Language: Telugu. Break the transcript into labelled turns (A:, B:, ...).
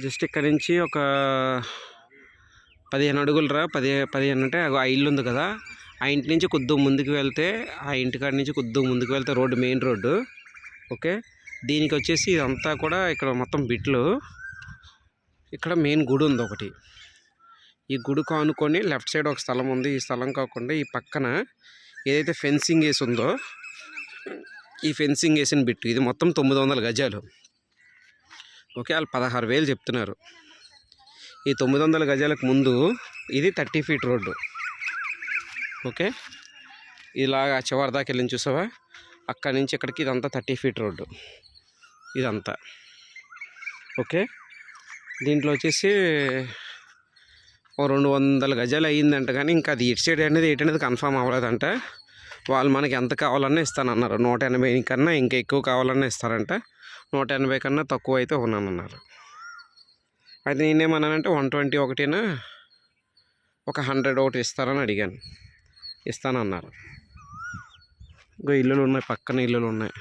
A: జస్ట్ ఇక్కడ నుంచి ఒక 15 అడుగులు రా, 15 అంటే ఆ ఇల్లు ఉంది కదా, ఆ ఇంటి నుంచి కొద్దిగా ముందుకు వెళ్తే, ఆ ఇంటికాడ నుంచి కొద్దిగా ముందుకు వెళ్తే రోడ్డు, మెయిన్ రోడ్డు. ఓకే, దీనికి వచ్చేసి ఇదంతా కూడా ఇక్కడ మొత్తం బిట్లు. ఇక్కడ మెయిన్ గుడి ఉంది ఒకటి. ఈ గుడి కానుకొని లెఫ్ట్ సైడ్ ఒక స్థలం ఉంది. ఈ స్థలం కాకుండా ఈ పక్కన ఏదైతే ఫెన్సింగ్ వేసి ఉందో, ఈ ఫెన్సింగ్ వేసిన బిట్టు ఇది మొత్తం 900 గజాలు. ఓకే, వాళ్ళు 16,000 చెప్తున్నారు. ఈ 900 గజాలకు ముందు ఇది 30 ఫీట్ రోడ్డు. ఓకే, ఇలాగా చివరి దాకా వెళ్ళి చూసావా, అక్కడి నుంచి ఇక్కడికి ఇదంతా 30 ఫీట్ రోడ్డు ఇదంతా. ఓకే, దీంట్లో వచ్చేసి 200 గజాలు అయ్యిందంట, కానీ ఇంకా అది ఇటు సైడ్ అనేది ఏంటనేది కన్ఫామ్ అవ్వలేదంట. వాళ్ళు మనకి ఎంత కావాలన్నా ఇస్తానన్నారు. 180 కన్నా ఇంకా ఎక్కువ కావాలన్నా ఇస్తారంట. 180 కన్నా తక్కువ అయితే ఉన్నానన్నారు. అయితే నేనేమన్నానంటే 120 ఒకటినా, ఒక 100 ఒకటి ఇస్తారని అడిగాను. ఇస్తానన్నారు. ఇంకో ఇల్లులు ఉన్నాయి, పక్కన ఇల్లులు ఉన్నాయి.